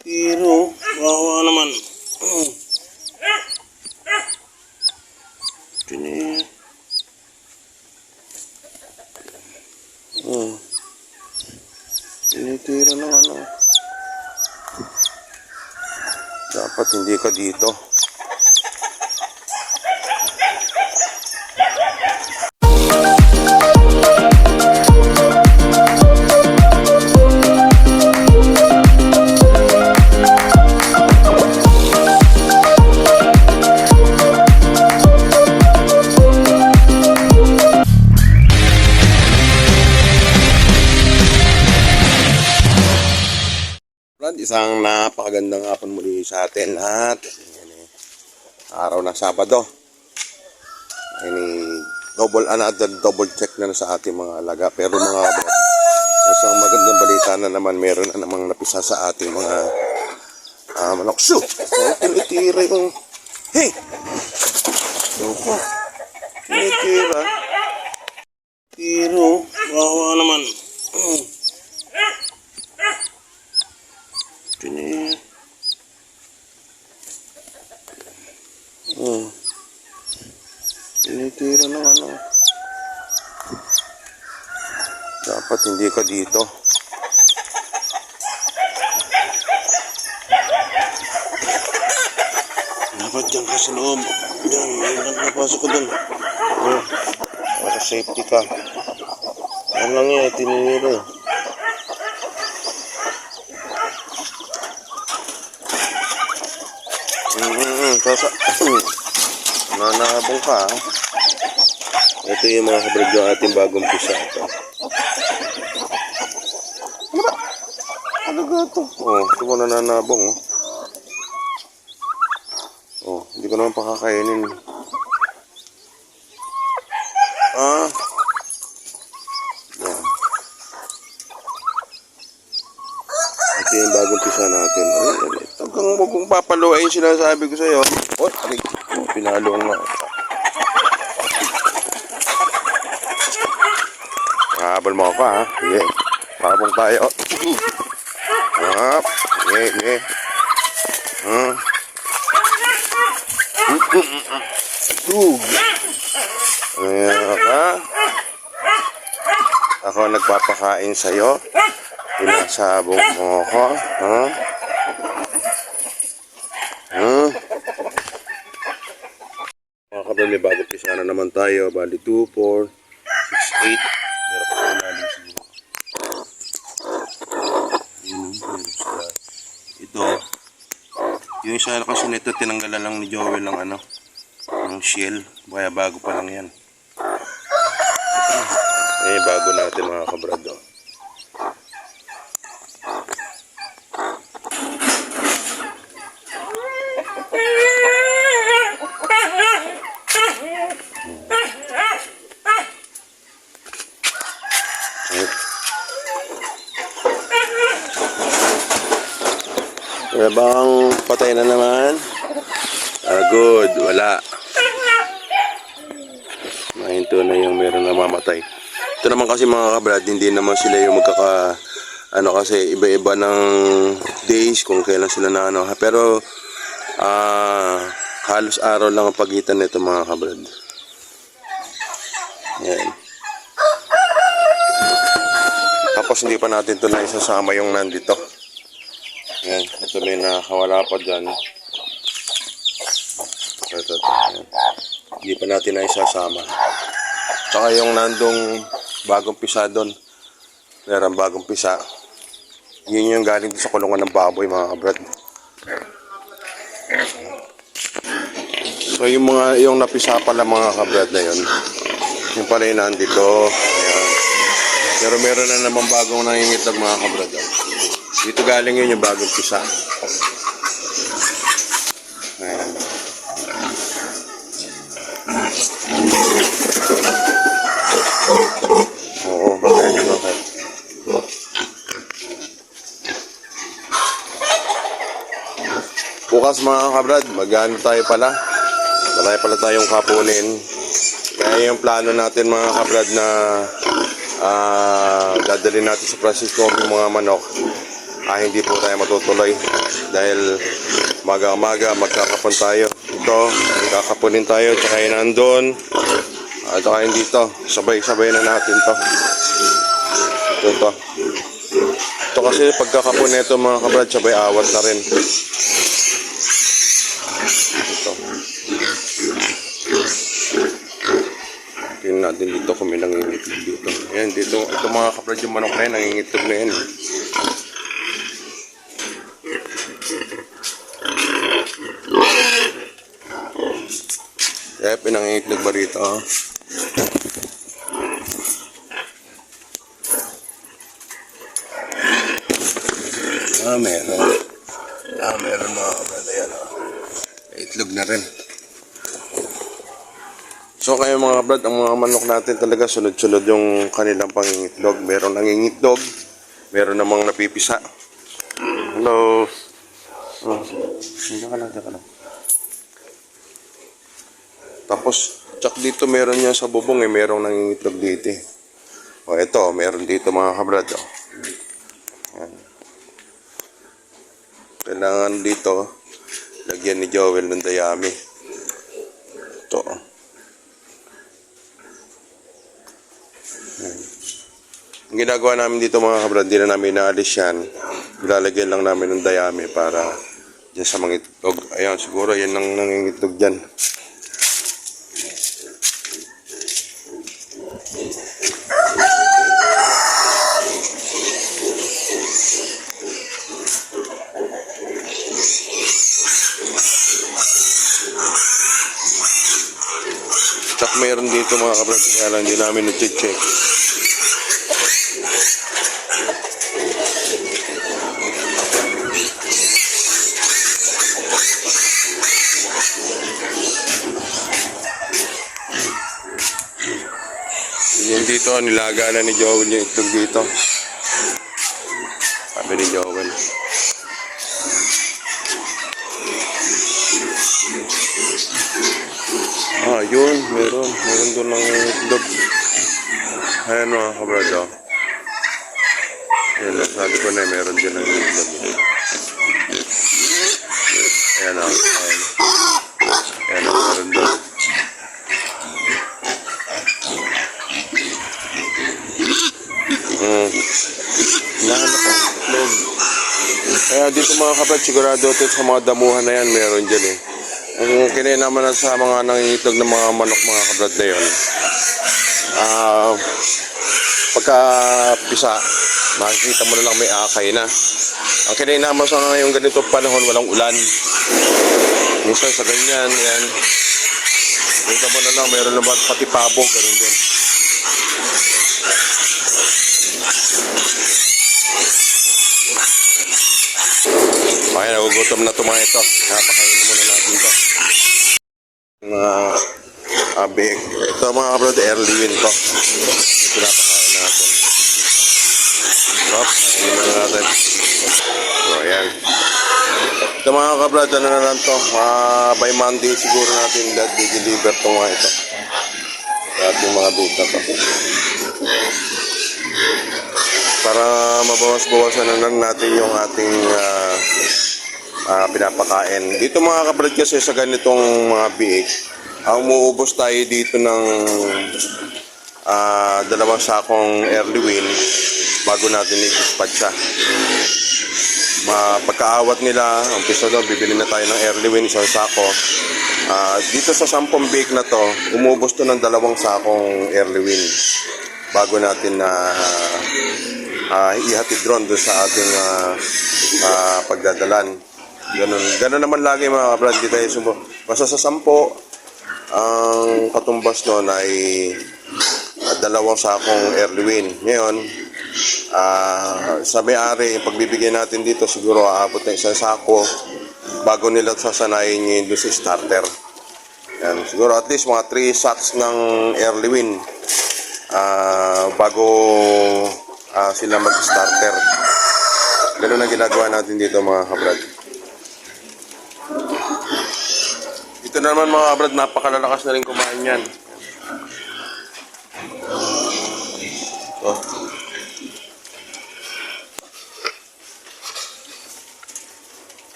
Pero, wawa naman. Tini. Tinitira ng ano. Dapat hindi ka dito. Isang napakagandang hapon muli sa atin lahat. Araw ng Sabado. Another double check na sa ating mga alaga. Pero mga isang magandang balita na naman, meron na namang napisa sa ating mga manok. So, tinitira yung hey! So, tinitira. Pero, wawa naman. Tinitira ng ano. Dapat hindi ka dito. Dapat dyan ka sa loob. Yan, may napasok ko dun. Para safety ka. Yan lang yan, tinitira. Nanabong ka. Ito yung mga kabrad yung ating bagong pisa. Ito. Ano ba? Ano ba ito? Ito mo nananabong. Hindi ko naman pakakainin. Yan. Ito yung bagong pisa natin. Huwag mong papaluin sinasabi ko sa'yo. Pinalo nga. Habol mo ako ha. Sige. Pabong tayo. Sige. Ayan ka. Ako nagpapakain sa'yo. Pinasabog mo ako. Mga kabrali, bago pisa na naman tayo. Bali 2, 4, 6, 8. Meron pa sa ilalim siguro. Ito. Yung isa kasi nito, tinanggalan lang ni Joel ng ano, ng shell. Kaya bago pa lang yan. Bago natin mga kabrado. Bang patay na naman. Good, wala. Mahinto na yung meron na mamatay. Ito naman kasi mga kabrad, hindi naman sila yung kasi iba-iba ng days kung kailan sila na ano. Pero halos araw lang ang pagitan nito mga kabrad. Yan. Tapos hindi pa natin ito na isasama yung nandito. Yan, ito may nakawala pa dyan. Ito. Hindi pa natin na isasama. Tsaka yung nandong bagong pisa doon. Meron bagong pisa. Yun yung galing sa kulungan ng baboy mga kabrad. So yung napisa pala mga kabrad na yun. Yung pala yung nandito. Ayan. Pero meron na naman bagong nangingitag mga kabrad. Dito galing yun yung bagong pisa. Ayan. Bakit. Bukas mga kabrad, mag-ano tayo pala. Marami pala tayong kapunin. Kaya yung plano natin mga kabrad na dadalhin natin sa Francisco yung mga manok. hindi po tayo matutuloy dahil maga-maga magkakapon tayo. Ito, magkakapunin tayo, tsaka yun nandun, at tsaka yun dito, sabay-sabay na natin to. Ito. Ito kasi pagkakapon nito mga kabrad, sabay awat na rin. Ito. Tingnan natin dito kung may nangingitlog dito. Ayan, dito, ito mga kabrad, yung manok na yan, nangingitlog na yan. Kaya pinangingitlog ba rito? Meron. Meron mga kabrad. Ayan, itlog na rin. So kayo mga kabrad, ang mga manok natin talaga sunod-sunod yung kanilang pangingitlog. Meron nangingitlog, meron namang napipisa. Hello. Diyan ka lang. Tapos, tsak dito meron niya sa bubong merong nangingitlog dito. O ito, meron dito mga kabrad. Ayan. Kailangan dito, lagyan ni Joel ng dayami. Ito. Ang ginagawa namin dito mga kabrad, hindi na namin naalis yan. Ilalagyan lang namin ng dayami para dyan sa mga itlog. Ayan, siguro yan ang nangingitlog dyan. Tsak meron dito mga kabrad, kaya lang hindi namin na-check. Yung dito, nilaga na ni Joel yung itlog dito. Sabi ni Joel. Yun, meron doon ng itlog. Ayan mga kabrado. Ayan, sabi ko na meron din ng itlog. Ayan, meron doon. Nahanap ang itlog. Kaya dito mga kabrad, sigurado ito sa mga damuhan na yan, meron dyan eh. Ang kininaman sa mga nangingitlog ng mga manok mga kabrad na yun, pagka pisa, makikita mo na lang may akay na. Ang kininaman sa ngayong ganito panahon, walang ulan. Minsan sa ganyan, yan. Kita mo na lang, meron naman pati pabo, ganun din. Okay, nagugutom na ito mga ito. Napakainin muna natin ito. Big. Ito mga kabrad, early win to. Pinapakain natin. Kainin muna natin. So, ayan. Ito mga kabrad, ano na lang to. By Monday siguro natin deliver ito mga ito. Sa ating mga big na to. Para mabawas-bawasan na lang natin yung ating pinapakain. Dito mga kabrad kasi sa ganitong mga biik, umuubos tayo dito ng 2 sakong early win bago natin i-dispatch siya. Pagkaawat nila, umpisa doon, bibili na tayo ng early win, 1 sako. Dito sa 10 biik na to, umuubos to ng 2 sakong early win bago natin ihatid ron doon sa ating pagdadalan. Ganun naman lagi mga kabrad, di tayo sumbo. Basta sa 10, ang katumbas nun ay 2 sakong early win. Ngayon, sa may-ari, yung pagbibigay natin dito, siguro aabot na 1 sako bago nila sasanayin nyo doon sa starter. Yan, siguro at least mga 3 sacks ng early win bago sila mag-starter. Ganun ang ginagawa natin dito mga kabrad. Ito naman mga kabrad, napakalalakas na rin kumain yan.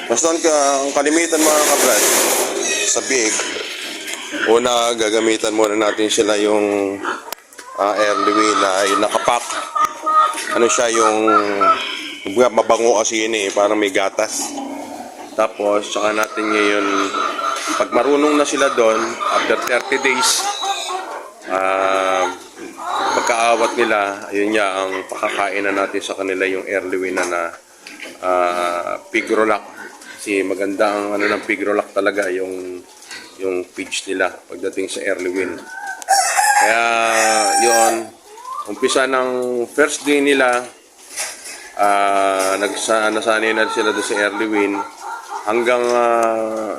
Basta ang kalimitan mga kabrad, sa big, una gagamitan muna natin sila yung early wheel na yung nakapak. Ano siya yung mabango kasi yun parang may gatas. Tapos saka natin ngayon, pag marunong na sila doon, after 30 days, pagkaawat nila, ayun nga ang pakakain na natin sa kanila yung early wheel na Pigrolac. Kasi maganda ang ano ng Pigrolac talaga, yung feeds nila pagdating sa early win. Kaya yun, umpisa ng first day nila, nasanay na sila doon sa early win. Hanggang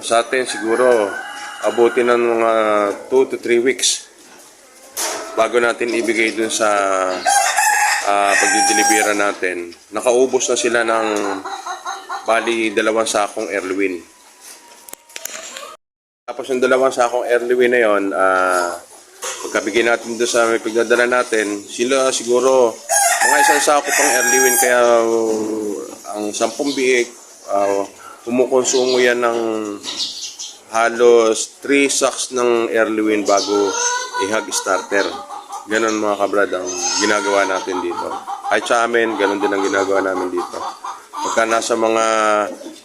sa atin siguro abutin ng mga 2 to 3 weeks bago natin ibigay dun sa pagdidelibera natin. Nakaubos na sila ng bali 2 sakong Erlewin. Tapos yung 2 sakong Erlewin na yun, pagkabigay natin doon sa may pagdadala natin, sila siguro mga 1 sako pang Erlewin. Kaya ang 10 biik, kumukonsumo yan ng halos 3 sacks ng Erlewin bago i-hog starter. Ganon mga kabrad ang ginagawa natin dito. Kahit sa amin, ganon din ang ginagawa namin dito. Pagka nasa mga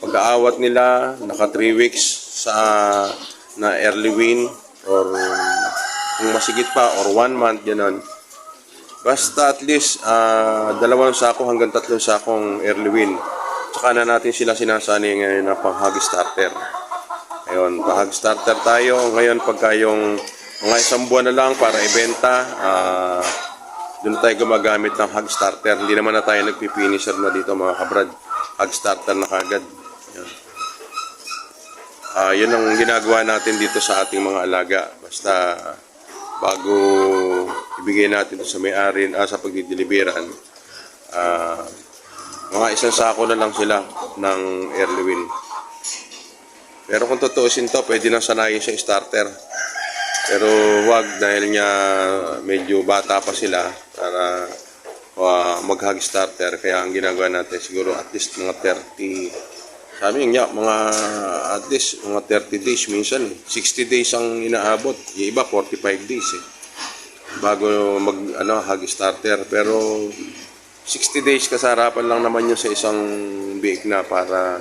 pag-aawat nila, naka 3 weeks na early win or kung masigit pa or 1 month, gano'n. Basta at least 2 sako hanggang 3 sakong early win. Tsaka na natin sila sinasanay ngayon na pang-hog starter. Ngayon, pang-hog starter tayo. Ngayon, pagka yung mga 1 buwan na lang para ibenta, doon tayo gumagamit ng hog starter. Hindi naman na tayo nagpipinisher na dito mga kabrad. Hog starter na kagad. Yun ang ginagawa natin dito sa ating mga alaga. Basta bago ibigay natin ito sa may-ari sa pagdideliveran, mga 1 sako na lang sila ng Erlewin. Pero kung tutuusin to, pwede nang sanayin sa starter. Pero wag, dahil nga medyo bata pa sila para mag-hog starter. Kaya ang ginagawa natin siguro at least mga 30, sabi nga mga at least mga 30 days minsan 60 days ang inaabot. Yung iba 45 days bago hog starter. Pero 60 days kasarapan lang naman yun sa isang biik na para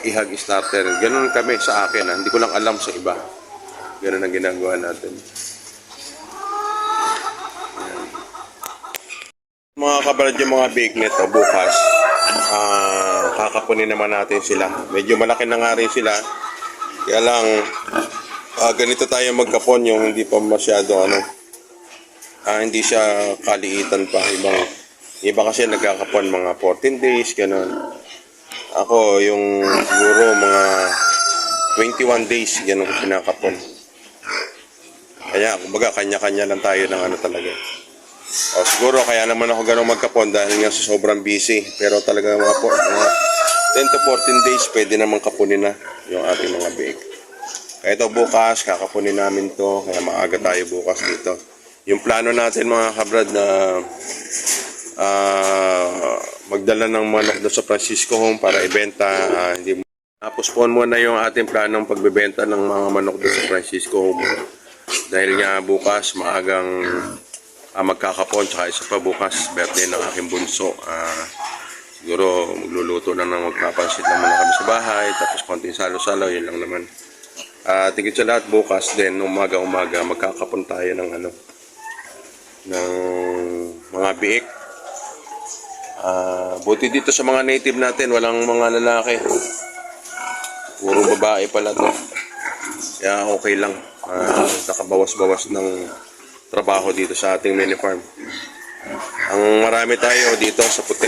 i-hog starter. Ganun kami sa akin. Hindi ko lang alam sa iba. Ganun ang ginagawa natin. Ayan. Mga kabrad, yung mga big nito bukas, kakapunin naman natin sila. Medyo malaki na nga rin sila. Kaya lang, ganito tayo magkapon yung hindi pa masyado hindi siya kaliitan pa. Iba kasi nagkakapon mga 14 days, ganun. Ako yung siguro mga 21 days, ganun ko pinakapon. Kaya, kumbaga, kanya-kanya lang tayo ng talaga. Siguro, kaya naman ako ganun magkapon dahil nga sa sobrang busy. Pero talaga mga 10 to 14 days, pwede naman kapunin na yung ating mga biik. Kaya ito bukas, kakapunin namin to. Kaya maaga tayo bukas dito. Yung plano natin mga kabrad na magdala ng manok doon sa Francisco Home para ibenta. Postpone muna yung ating planong pagbebenta ng mga manok doon sa Francisco Home. Dahil nga bukas maagang magkakapon, tsaka isa pa bukas birthday ng aking bunso. Siguro magluluto na ng magpapansit naman na kami sa bahay, tapos konting salo-salo, yun lang naman. Tigit sa lahat bukas din, umaga-umaga magkakapon tayo ng ng mga biik. Buti dito sa mga native natin, walang mga lalaki. Puro babae pala to. Kaya okay lang. Nakabawas-bawas ng trabaho dito sa ating mini farm. Ang marami tayo dito sa puti.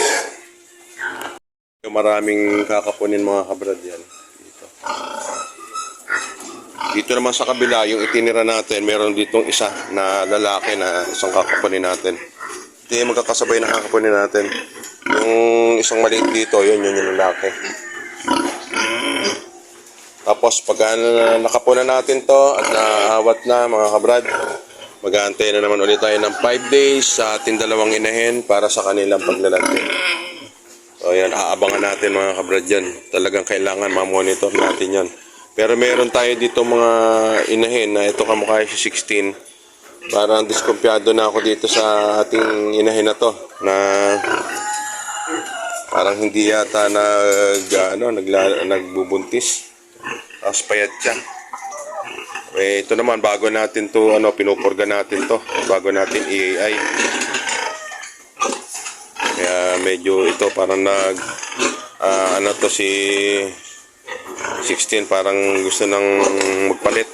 Maraming kakapunin mga kabrad yan. Dito naman sa kabila, yung itinira natin, meron ditong isa na lalaki na isang kakapunin natin. Ito yung magkakasabay na kakapunin natin. Yung isang maliit dito, yun yung lalaki. Tapos pag nakapunan natin to at naawat na mga kabrad, mag-aantay na naman ulit tayo ng 5 days sa ating 2 inahin para sa kanilang paglalandi. So yan, aabangan natin mga kabrad yan. Talagang kailangan ma-monitor natin yan. Pero meron tayo dito mga inahin na ito kamukha si 16. Parang diskumpiyado na ako dito sa ating inahin na to. Na parang hindi yata nagbubuntis. Tapos payat siya. Ito naman, bago natin to, pinupurga natin to. Bago natin i-AI. Kaya medyo ito parang si 16 parang gusto nang magpalit.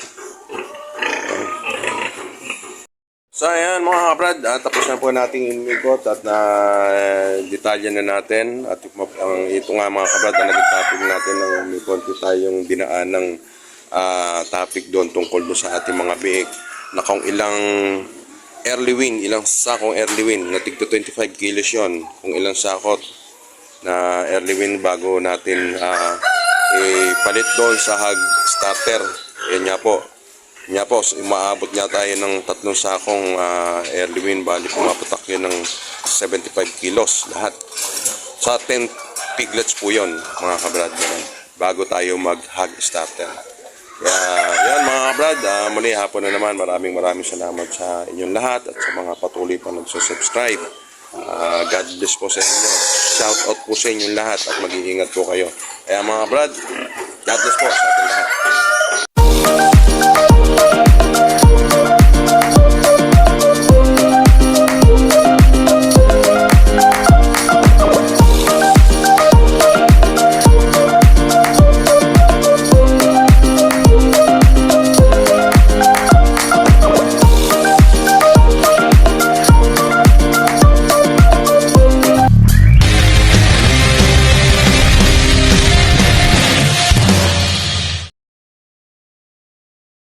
So ayan mga kabrad, tapos na po nating inimikot at detalye na natin. At ito nga mga kabrad, naging topic natin ng may konti tayong dinaan ng topic doon tungkol doon sa ating mga biik na kung ilang early win, ilang sakong early win na tigto 25 kilos yun, kung ilang sakot na early win bago natin ipalit doon sa hog starter. Yan nga po, umaabot niya tayo ng 3 sakong early win, bali pumapatak yun ng 75 kilos lahat sa 10 piglets po yun mga kabrad, bago tayo mag hog starter. Kaya yan mga kabrad, muli hapon na naman, maraming salamat sa inyong lahat at sa mga patuloy pa nagsusubscribe. God bless po sa inyo. Shout out po sa inyong lahat at mag-iingat po kayo. Kaya mga kabrad, God bless po sa ating lahat.